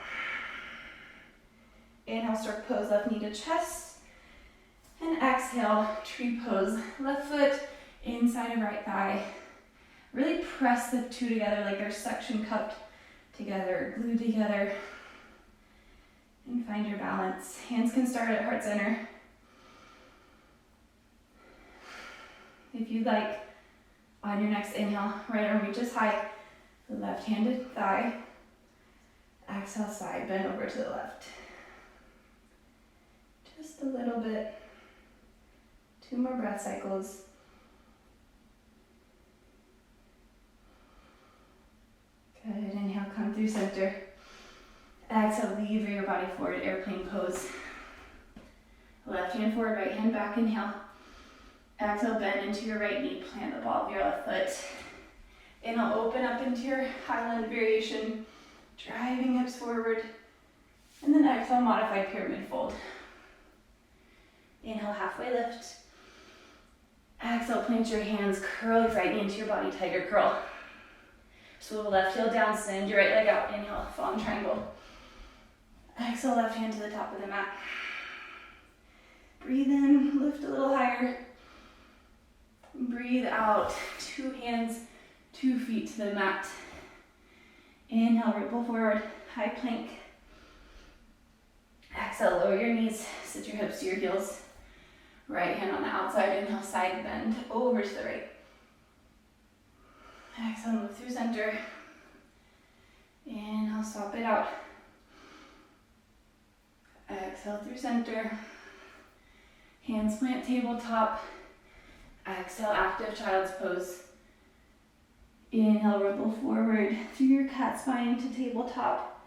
Inhale, stork pose, left knee to chest. And exhale, tree pose. Left foot inside of right thigh. Really press the two together like they're suction cupped together, glued together. And find your balance. Hands can start at heart center. If you'd like, on your next inhale, right arm reaches high, left-handed thigh. Exhale, side bend over to the left. Just a little bit. 2 more breath cycles. Good, inhale, come through center. Exhale, lever your body forward, airplane pose. Left hand forward, right hand back, inhale. Exhale, bend into your right knee, plant the ball of your left foot. Inhale, open up into your Highland variation, driving hips forward. And then exhale, modified pyramid fold. Inhale, halfway lift. Exhale, plant your hands, curl your right knee into your body, tiger curl. Swivel left heel down, send your right leg out. Inhale, fawn triangle. Exhale, left hand to the top of the mat. Breathe in, lift a little higher. Breathe out, 2 hands, 2 feet to the mat. Inhale, ripple forward, high plank. Exhale, lower your knees, sit your hips to your heels. Right hand on the outside, inhale, side bend over to the right. Exhale, move through center. Inhale, swap it out. Exhale through center. Hands plant tabletop. Exhale, active child's pose. Inhale, ripple forward through your cat spine to tabletop.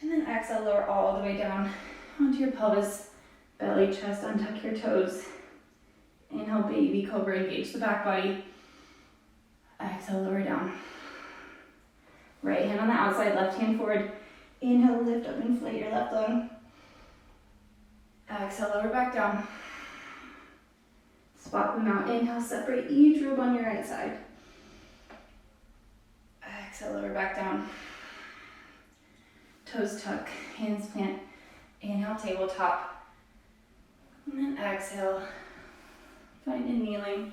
And then exhale, lower all the way down onto your pelvis. Belly, chest, untuck your toes. Inhale, baby cobra, engage the back body. Exhale, lower down. Right hand on the outside, left hand forward. Inhale, lift up, inflate your left lung. Exhale, lower back down. Swap them out. Inhale, separate each rib on your right side. Exhale, lower back down. Toes tuck, hands plant. Inhale, tabletop. And then exhale, find a kneeling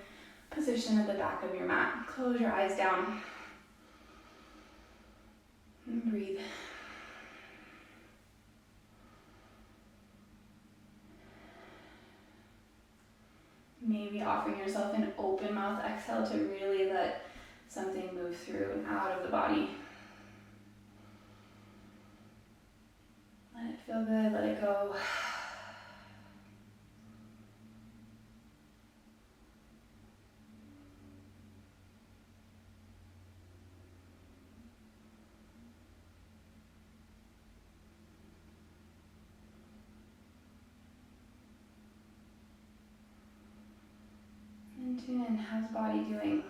position at the back of your mat. Close your eyes down. And breathe. Maybe offering yourself an open mouth exhale to really let something move through and out of the body. Let it feel good, let it go. And tune in, how's body doing?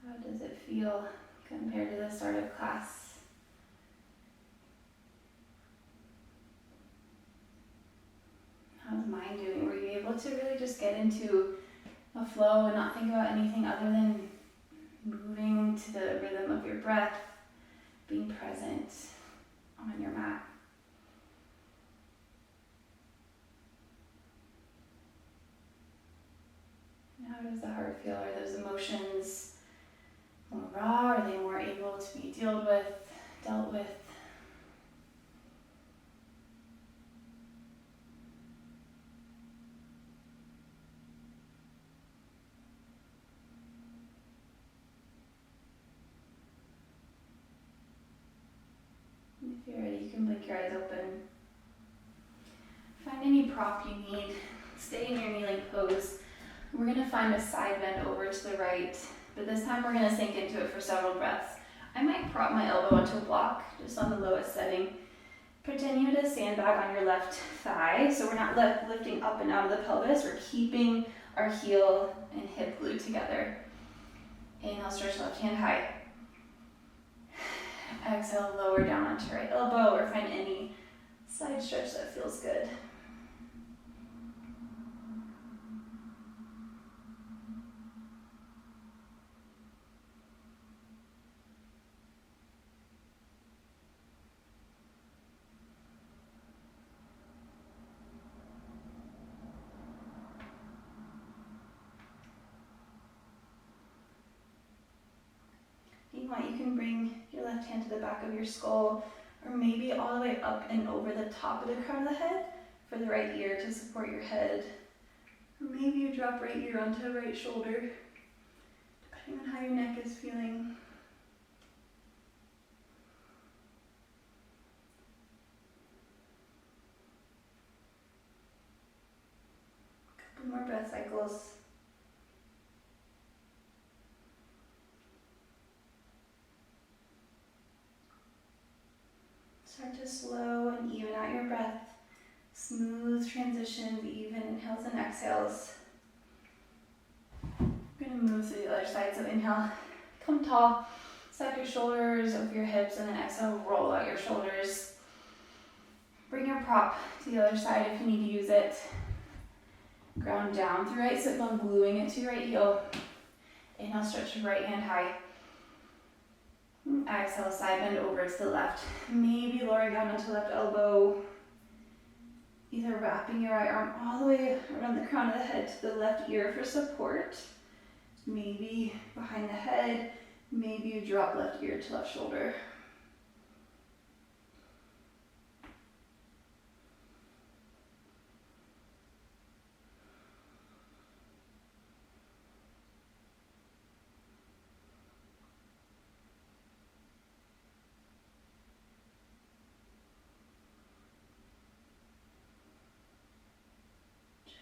How does it feel compared to the start of class? How's mind doing? Were you able to really just get into a flow and not think about anything other than moving to the rhythm of your breath, being present on your mat? And how does the heart feel? Are those emotions more raw? Are they more able to be dealt with? If you're ready, you can blink your eyes open. Find any prop you need. Stay in your kneeling pose. We're going to find a side bend over to the right, but this time we're going to sink into it for several breaths. I might prop my elbow onto a block, just on the lowest setting. Pretend you had a sandbag on your left thigh, so we're not lifting up and out of the pelvis. We're keeping our heel and hip glued together. Inhale, stretch left hand high. Exhale, lower down onto right elbow, or find any side stretch that feels good. You can bring your left hand to the back of your skull, or maybe all the way up and over the top of the crown of the head for the right ear to support your head. Or maybe you drop right ear onto right shoulder, depending on how your neck is feeling. Couple more breath cycles. Start to slow and even out your breath. Smooth transitions, even inhales and exhales. We're going to move to the other side. So inhale, come tall. Stack your shoulders over your hips, and then exhale, roll out your shoulders. Bring your prop to the other side if you need to use it. Ground down through right sit bone, gluing it to your right heel. Inhale, stretch your right hand high. Exhale, side bend over to the left. Maybe lowering down onto left elbow. Either wrapping your right arm all the way around the crown of the head to the left ear for support. Maybe behind the head. Maybe you drop left ear to left shoulder.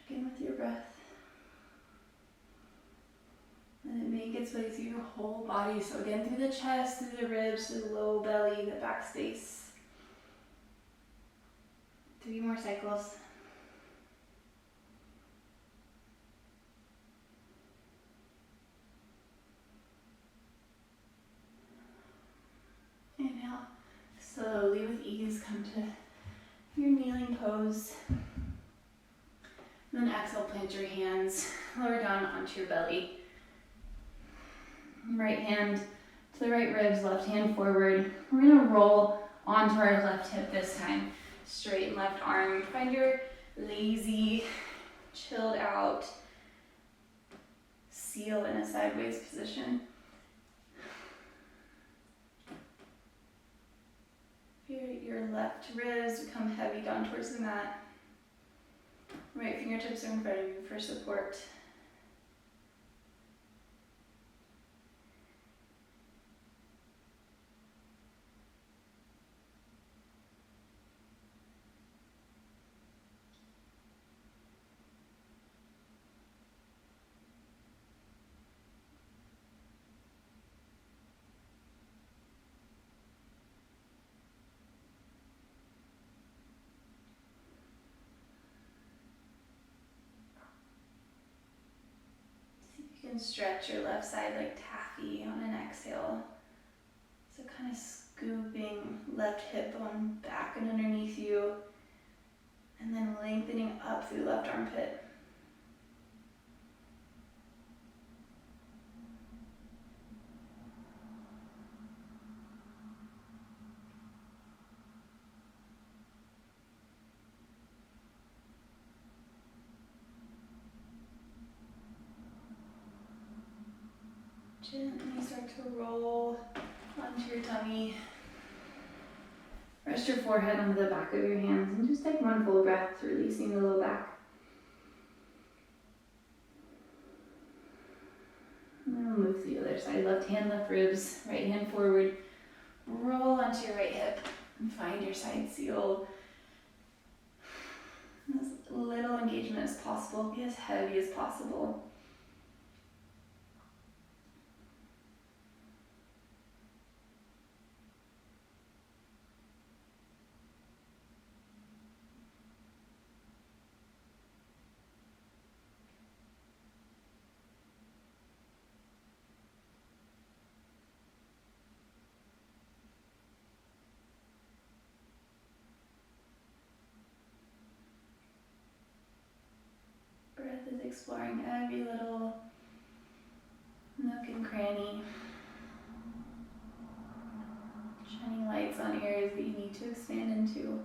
Check in with your breath. Let it make its way through your whole body. So again, through the chest, through the ribs, through the low belly, the back space. 3 more cycles. Inhale. Slowly with ease come to your kneeling pose. And then exhale, plant your hands lower down onto your belly. Right hand to the right ribs, left hand forward. We're gonna roll onto our left hip this time. Straighten left arm. Find your lazy, chilled out seal in a sideways position. Your left ribs become heavy down towards the mat. Right fingertips are in front of you for support. You can stretch your left side like taffy on an exhale. So kind of scooping left hip bone back and underneath you, and then lengthening up through left armpit. Gently start to roll onto your tummy. Rest your forehead onto the back of your hands and just take one full breath, releasing the low back. And then we'll move to the other side. Left hand, left ribs, right hand forward. Roll onto your right hip and find your side seal. As little engagement as possible, be as heavy as possible. Breath is exploring every little nook and cranny, shining lights on areas that you need to expand into.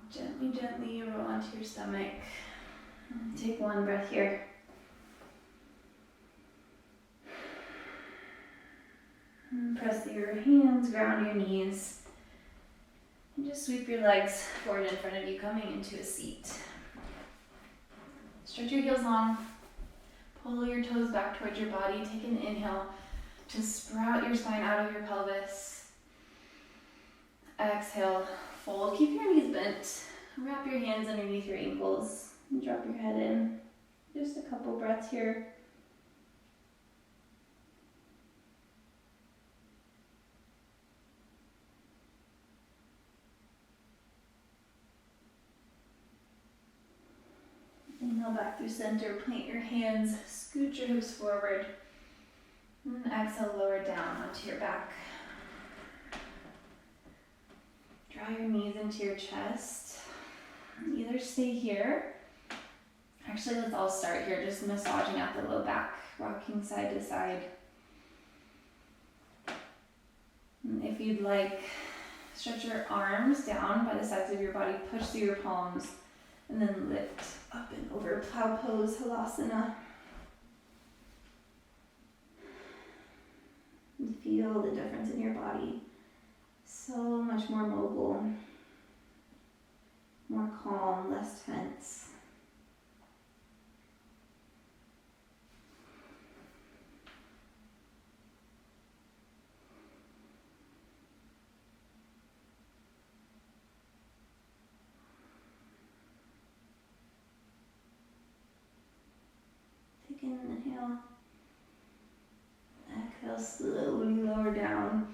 Gently, gently roll onto your stomach. Take one breath here. And press your hands, ground your knees. And just sweep your legs forward in front of you, coming into a seat. Stretch your heels long. Pull your toes back towards your body. Take an inhale to sprout your spine out of your pelvis. Exhale, fold. Keep your knees bent. Wrap your hands underneath your ankles and drop your head in. Just a couple breaths here. Inhale back through center. Plant your hands. Scoot your hips forward. And exhale, lower down onto your back. Draw your knees into your chest. Either stay here. Actually, let's all start here, just massaging out the low back, rocking side to side. And if you'd like, stretch your arms down by the sides of your body, push through your palms, and then lift up and over, plow pose, halasana. And feel the difference in your body. So much more mobile, more calm, less tense. Take an inhale. Exhale, slowly lower down.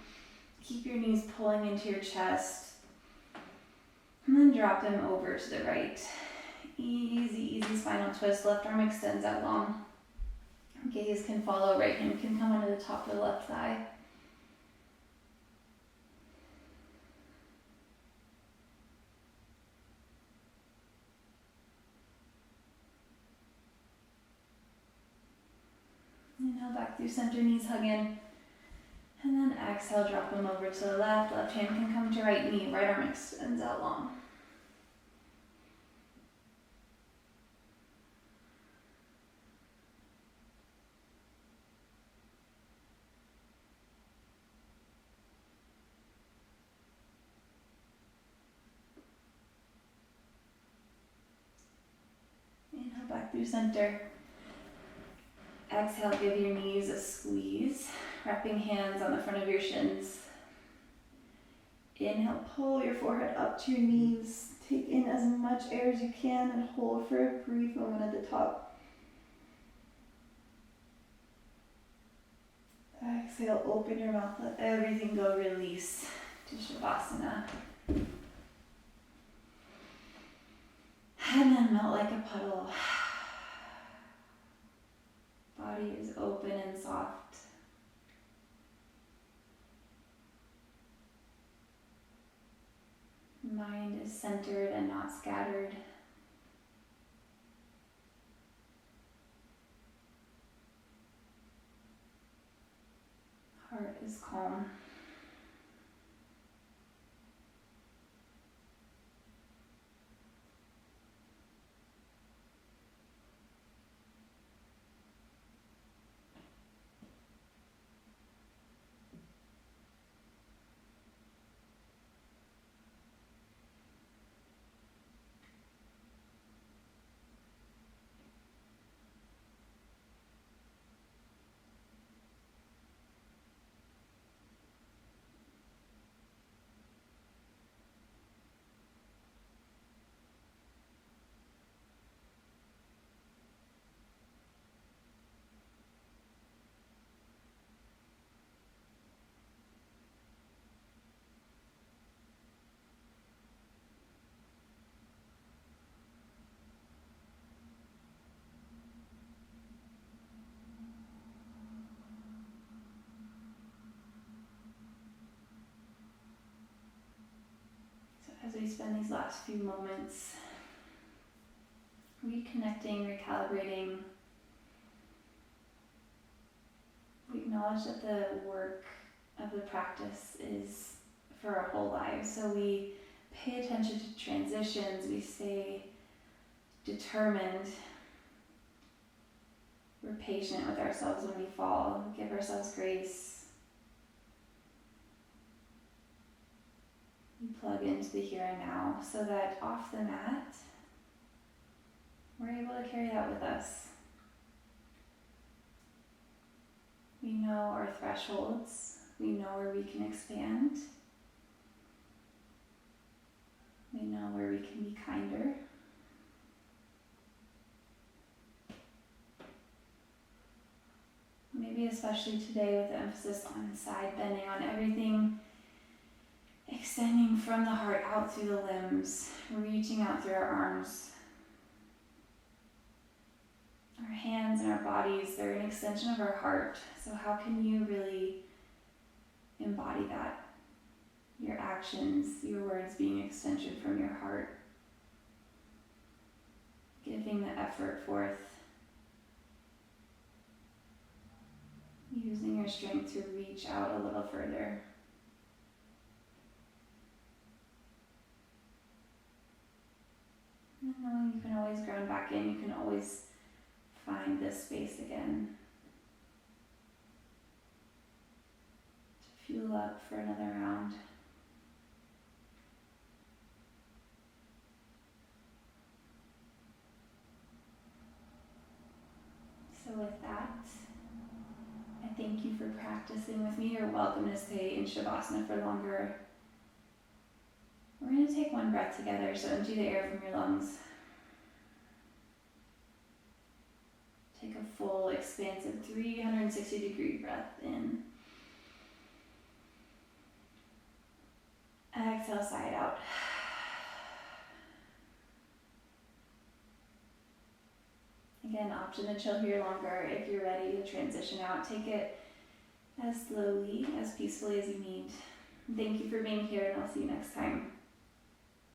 Keep your knees pulling into your chest. And then drop them over to the right. Easy, easy spinal twist. Left arm extends out long. Gaze can follow, right hand can come onto the top of the left thigh. Inhale back through center, knees hug in. And then exhale, drop them over to the left. Left hand can come to right knee. Right arm extends out long. Inhale back through center. Exhale, give your knees a squeeze. Wrapping hands on the front of your shins. Inhale, pull your forehead up to your knees. Take in as much air as you can and hold for a brief moment at the top. Exhale, open your mouth, let everything go, release to Shavasana. And then melt like a puddle. Body is open and soft. Mind is centered and not scattered. Heart is calm. As we spend these last few moments reconnecting, recalibrating, we acknowledge that the work of the practice is for our whole lives. So we pay attention to transitions, we stay determined, we're patient with ourselves when we fall, we give ourselves grace. We plug into the here and now so that off the mat, we're able to carry that with us. We know our thresholds. We know where we can expand. We know where we can be kinder. Maybe especially today with the emphasis on side bending, on everything extending from the heart out through the limbs, reaching out through our arms. Our hands and our bodies, they're an extension of our heart. So how can you really embody that? Your actions, your words being an extension from your heart. Giving the effort forth. Using your strength to reach out a little further. And knowing you can always ground back in, you can always find this space again to fuel up for another round. So with that, I thank you for practicing with me. You're welcome to stay in Shavasana for longer. We're going to take one breath together, so empty the air from your lungs. Take a full, expansive 360-degree breath in. Exhale, sigh it out. Again, option to chill here longer. If you're ready to transition out, take it as slowly, as peacefully as you need. Thank you for being here, and I'll see you next time.